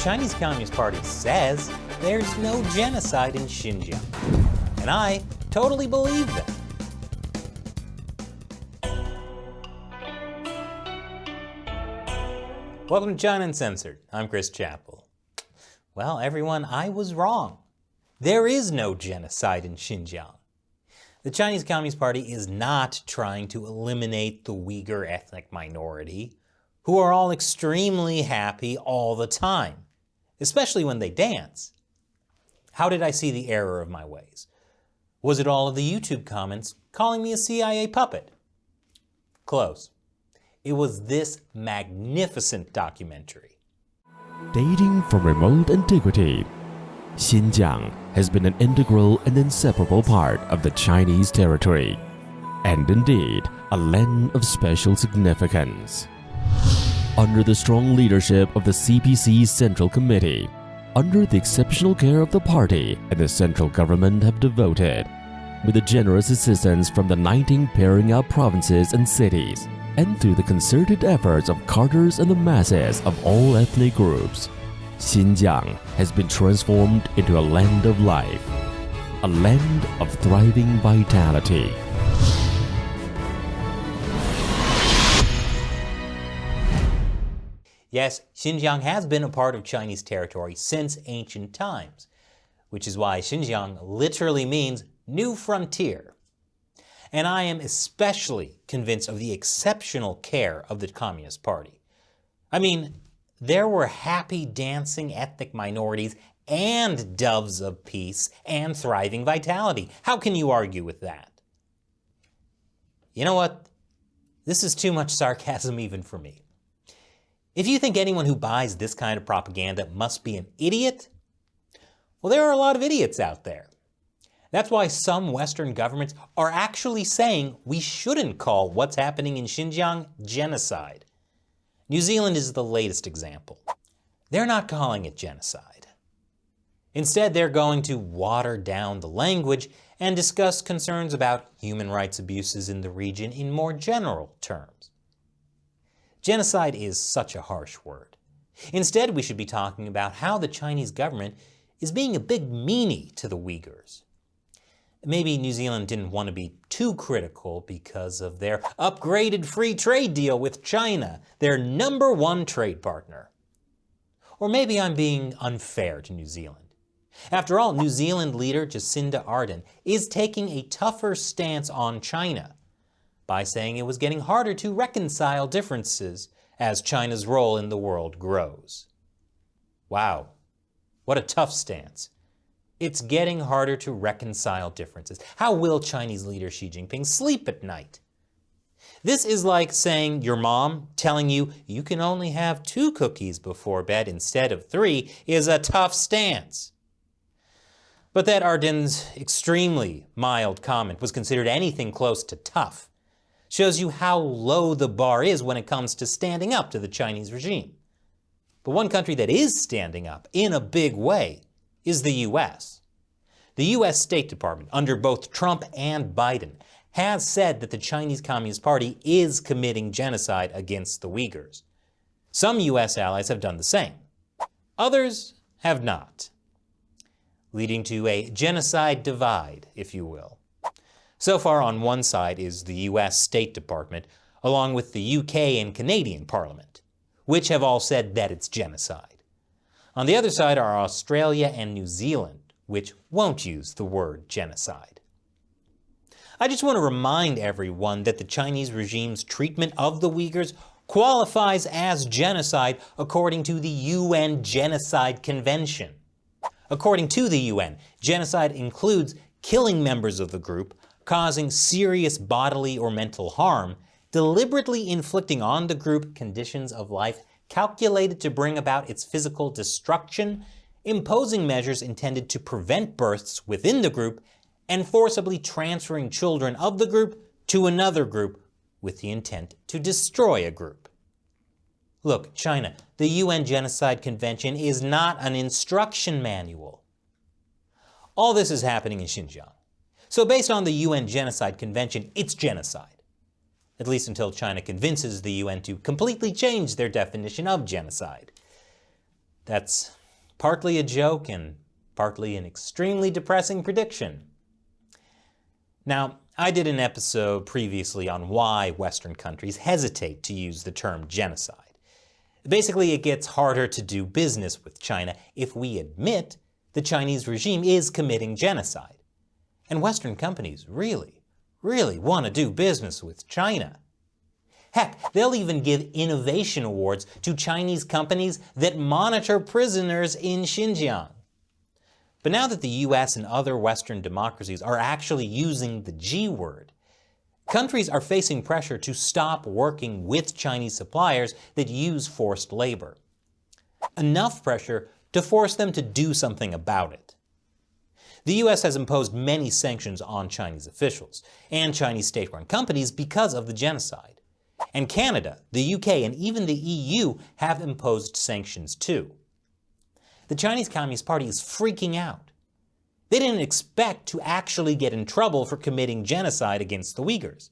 Chinese Communist Party says there's no genocide in Xinjiang. And I totally believe that. Welcome to China Uncensored. I'm Chris Chappell. Well, everyone, I was wrong. There is no genocide in Xinjiang. The Chinese Communist Party is not trying to eliminate the Uyghur ethnic minority, who are all extremely happy all the time, especially when they dance. How did I see the error of my ways? Was it all of the YouTube comments calling me a CIA puppet? Close. It was this magnificent documentary. Dating from remote antiquity, Xinjiang has been an integral and inseparable part of the Chinese territory, and indeed a land of special significance. Under the strong leadership of the CPC Central Committee, under the exceptional care of the party and the central government have devoted, with the generous assistance from the 19 pairing out provinces and cities, and through the concerted efforts of cadres and the masses of all ethnic groups, Xinjiang has been transformed into a land of life, a land of thriving vitality. Yes, Xinjiang has been a part of Chinese territory since ancient times, which is why Xinjiang literally means new frontier. And I am especially convinced of the exceptional care of the Communist Party. I mean, there were happy dancing ethnic minorities and doves of peace and thriving vitality. How can you argue with that? You know what? This is too much sarcasm even for me. If you think anyone who buys this kind of propaganda must be an idiot, well, there are a lot of idiots out there. That's why some Western governments are actually saying we shouldn't call what's happening in Xinjiang genocide. New Zealand is the latest example. They're not calling it genocide. Instead, they're going to water down the language and discuss concerns about human rights abuses in the region in more general terms. Genocide is such a harsh word. Instead, we should be talking about how the Chinese government is being a big meanie to the Uyghurs. Maybe New Zealand didn't want to be too critical because of their upgraded free trade deal with China, their #1 trade partner. Or maybe I'm being unfair to New Zealand. After all, New Zealand leader Jacinda Ardern is taking a tougher stance on China by saying it was getting harder to reconcile differences as China's role in the world grows. Wow, what a tough stance. It's getting harder to reconcile differences. How will Chinese leader Xi Jinping sleep at night? This is like saying your mom telling you you can only have 2 cookies before bed instead of 3 is a tough stance. But that Ardern's extremely mild comment was considered anything close to tough shows you how low the bar is when it comes to standing up to the Chinese regime. But one country that is standing up in a big way is the U.S. The U.S. State Department, under both Trump and Biden, has said that the Chinese Communist Party is committing genocide against the Uyghurs. Some U.S. allies have done the same. Others have not, leading to a genocide divide, if you will. So far, on one side is the U.S. State Department, along with the U.K. and Canadian Parliament, which have all said that it's genocide. On the other side are Australia and New Zealand, which won't use the word genocide. I just want to remind everyone that the Chinese regime's treatment of the Uyghurs qualifies as genocide according to the UN Genocide Convention. According to the UN, genocide includes killing members of the group, causing serious bodily or mental harm, deliberately inflicting on the group conditions of life calculated to bring about its physical destruction, imposing measures intended to prevent births within the group, and forcibly transferring children of the group to another group with the intent to destroy a group. Look, China, the UN Genocide Convention is not an instruction manual. All this is happening in Xinjiang. So based on the UN Genocide Convention, it's genocide. At least until China convinces the UN to completely change their definition of genocide. That's partly a joke and partly an extremely depressing prediction. Now, I did an episode previously on why Western countries hesitate to use the term genocide. Basically, it gets harder to do business with China if we admit the Chinese regime is committing genocide. And Western companies really want to do business with China. Heck, they'll even give innovation awards to Chinese companies that monitor prisoners in Xinjiang. But now that the US and other Western democracies are actually using the G word, countries are facing pressure to stop working with Chinese suppliers that use forced labor. Enough pressure to force them to do something about it. The US has imposed many sanctions on Chinese officials and Chinese state-run companies because of the genocide. And Canada, the UK, and even the EU have imposed sanctions too. The Chinese Communist Party is freaking out. They didn't expect to actually get in trouble for committing genocide against the Uyghurs.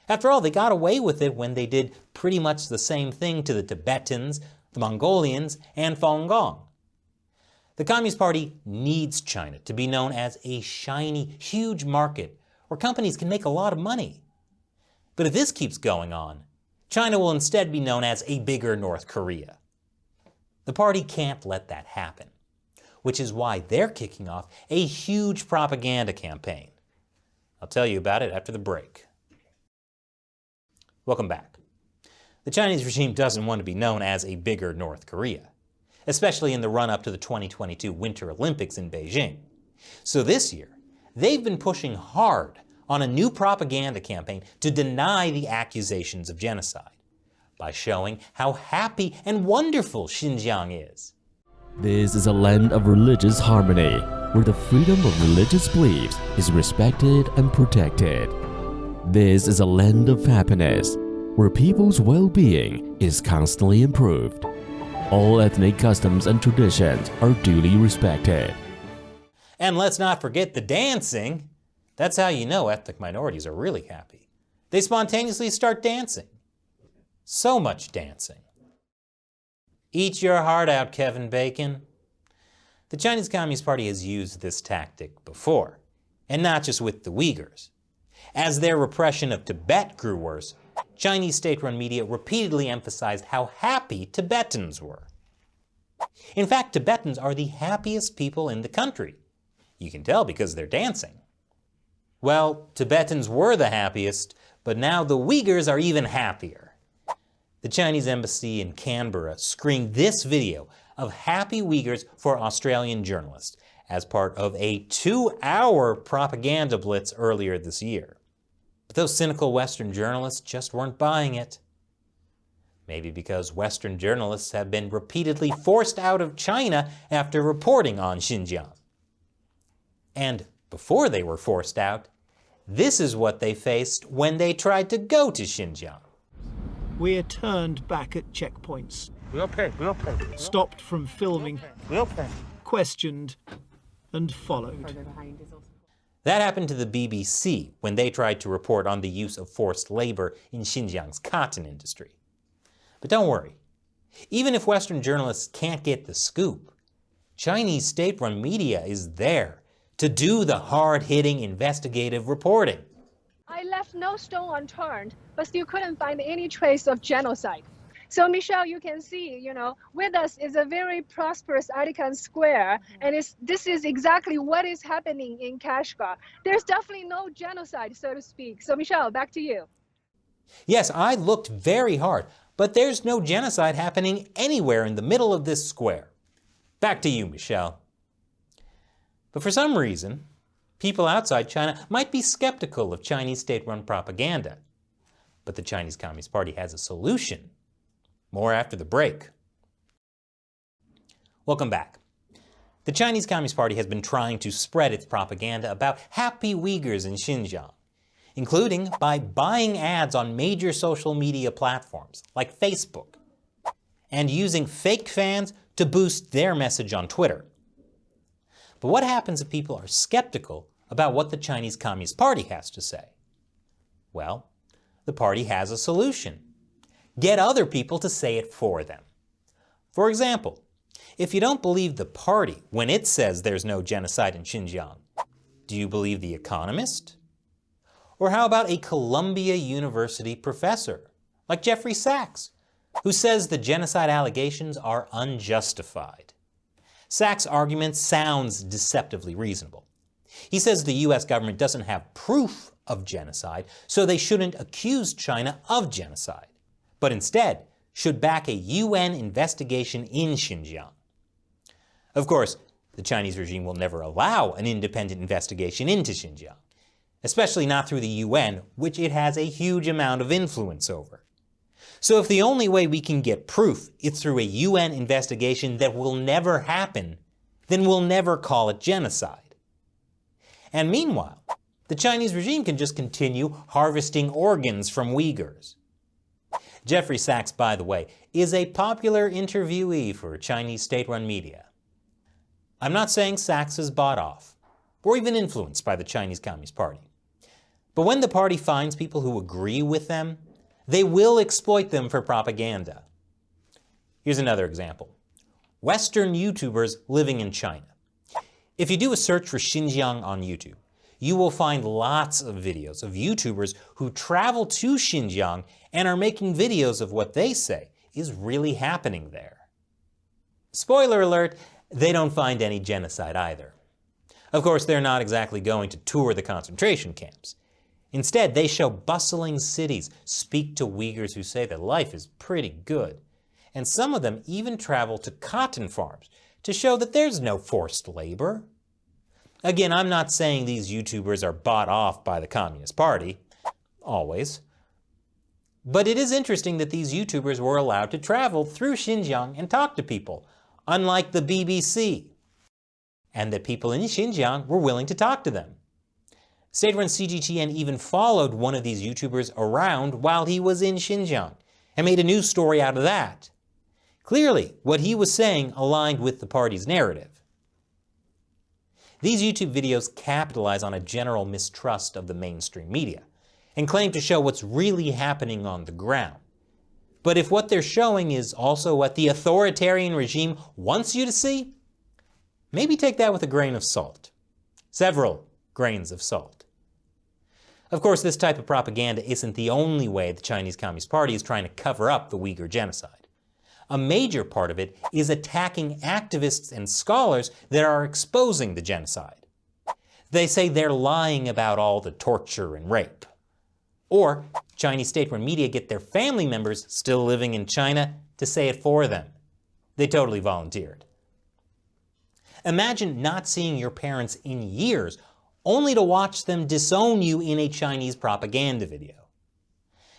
After all, they got away with it when they did pretty much the same thing to the Tibetans, the Mongolians, and Falun Gong. The Communist Party needs China to be known as a shiny, huge market where companies can make a lot of money. But if this keeps going on, China will instead be known as a bigger North Korea. The party can't let that happen, which is why they're kicking off a huge propaganda campaign. I'll tell you about it after the break. Welcome back. The Chinese regime doesn't want to be known as a bigger North Korea, especially in the run-up to the 2022 Winter Olympics in Beijing. So this year, they've been pushing hard on a new propaganda campaign to deny the accusations of genocide by showing how happy and wonderful Xinjiang is. This is a land of religious harmony, where the freedom of religious beliefs is respected and protected. This is a land of happiness, where people's well-being is constantly improved. All ethnic customs and traditions are duly respected. And let's not forget the dancing. That's how you know ethnic minorities are really happy. They spontaneously start dancing. So much dancing. Eat your heart out, Kevin Bacon. The Chinese Communist Party has used this tactic before, and not just with the Uyghurs. As their repression of Tibet grew worse, Chinese state-run media repeatedly emphasized how happy Tibetans were. In fact, Tibetans are the happiest people in the country. You can tell because they're dancing. Well, Tibetans were the happiest, but now the Uyghurs are even happier. The Chinese embassy in Canberra screened this video of happy Uyghurs for Australian journalists as part of a 2-hour propaganda blitz earlier this year. But those cynical Western journalists just weren't buying it. Maybe because Western journalists have been repeatedly forced out of China after reporting on Xinjiang. And before they were forced out, this is what they faced when they tried to go to Xinjiang. We're turned back at checkpoints, stopped from filming, questioned, and followed. That happened to the BBC when they tried to report on the use of forced labor in Xinjiang's cotton industry. But don't worry, even if Western journalists can't get the scoop, Chinese state-run media is there to do the hard-hitting investigative reporting. I left no stone unturned, but still couldn't find any trace of genocide. So Michelle, you can see, with us is a very prosperous Artican square, and this is exactly what is happening in Kashgar. There's definitely no genocide, so to speak. So Michelle, back to you. Yes, I looked very hard, but there's no genocide happening anywhere in the middle of this square. Back to you, Michelle. But for some reason, people outside China might be skeptical of Chinese state-run propaganda. But the Chinese Communist Party has a solution. More after the break. Welcome back. The Chinese Communist Party has been trying to spread its propaganda about happy Uyghurs in Xinjiang, including by buying ads on major social media platforms like Facebook, and using fake fans to boost their message on Twitter. But what happens if people are skeptical about what the Chinese Communist Party has to say? Well, the party has a solution. Get other people to say it for them. For example, If you don't believe the party when it says there's no genocide in Xinjiang, do you believe The Economist? Or how about a Columbia University professor, like Jeffrey Sachs, who says the genocide allegations are unjustified? Sachs' argument sounds deceptively reasonable. He says the US government doesn't have proof of genocide, so they shouldn't accuse China of genocide, but instead should back a UN investigation in Xinjiang. Of course, the Chinese regime will never allow an independent investigation into Xinjiang, especially not through the UN, which it has a huge amount of influence over. So if the only way we can get proof is through a UN investigation that will never happen, then we'll never call it genocide. And meanwhile, the Chinese regime can just continue harvesting organs from Uyghurs. Jeffrey Sachs, by the way, is a popular interviewee for Chinese state-run media. I'm not saying Sachs is bought off, or even influenced by the Chinese Communist Party. But when the party finds people who agree with them, they will exploit them for propaganda. Here's another example. Western YouTubers living in China. If you do a search for Xinjiang on YouTube, you will find lots of videos of YouTubers who travel to Xinjiang and are making videos of what they say is really happening there. Spoiler alert, they don't find any genocide either. Of course, they're not exactly going to tour the concentration camps. Instead, they show bustling cities, speak to Uyghurs who say that life is pretty good, and some of them even travel to cotton farms to show that there's no forced labor. Again, I'm not saying these YouTubers are bought off by the Communist Party, always. But it is interesting that these YouTubers were allowed to travel through Xinjiang and talk to people, unlike the BBC, and that people in Xinjiang were willing to talk to them. State-run CGTN even followed one of these YouTubers around while he was in Xinjiang and made a news story out of that. Clearly, what he was saying aligned with the party's narrative. These YouTube videos capitalize on a general mistrust of the mainstream media and claim to show what's really happening on the ground. But if what they're showing is also what the authoritarian regime wants you to see, maybe take that with a grain of salt. Several grains of salt. Of course, this type of propaganda isn't the only way the Chinese Communist Party is trying to cover up the Uyghur genocide. A major part of it is attacking activists and scholars that are exposing the genocide. They say they're lying about all the torture and rape. Or Chinese state-run media get their family members still living in China to say it for them. They totally volunteered. Imagine not seeing your parents in years, only to watch them disown you in a Chinese propaganda video.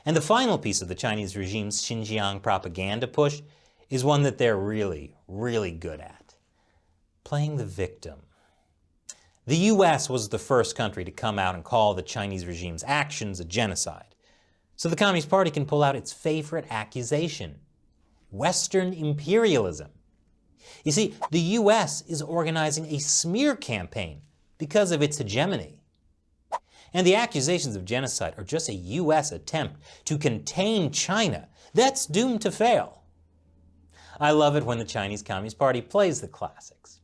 And the final piece of the Chinese regime's Xinjiang propaganda push is one that they're really, really good at. Playing the victim. The US was the first country to come out and call the Chinese regime's actions a genocide. So the Communist Party can pull out its favorite accusation: Western imperialism. You see, the US is organizing a smear campaign because of its hegemony. And the accusations of genocide are just a US attempt to contain China that's doomed to fail. I love it when the Chinese Communist Party plays the classics.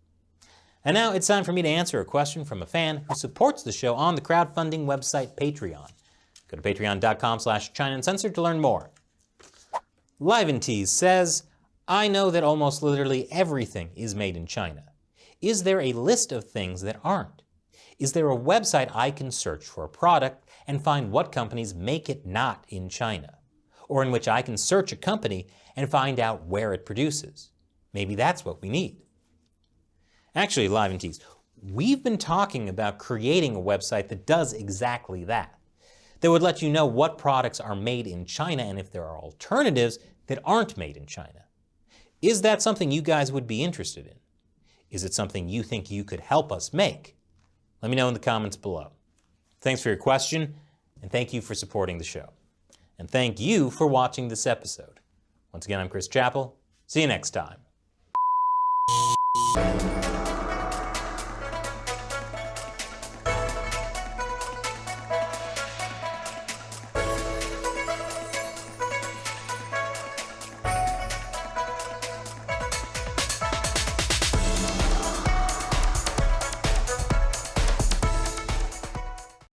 And now it's time for me to answer a question from a fan who supports the show on the crowdfunding website Patreon. Go to patreon.com/ChinaUncensored to learn more. Liventease says, I know that almost literally everything is made in China. Is there a list of things that aren't? Is there a website I can search for a product and find what companies make it not in China? Or in which I can search a company and find out where it produces? Maybe that's what we need. Actually, Liventease, we've been talking about creating a website that does exactly that. That would let you know what products are made in China and if there are alternatives that aren't made in China. Is that something you guys would be interested in? Is it something you think you could help us make? Let me know in the comments below. Thanks for your question, and thank you for supporting the show. And thank you for watching this episode. Once again, I'm Chris Chappell. See you next time.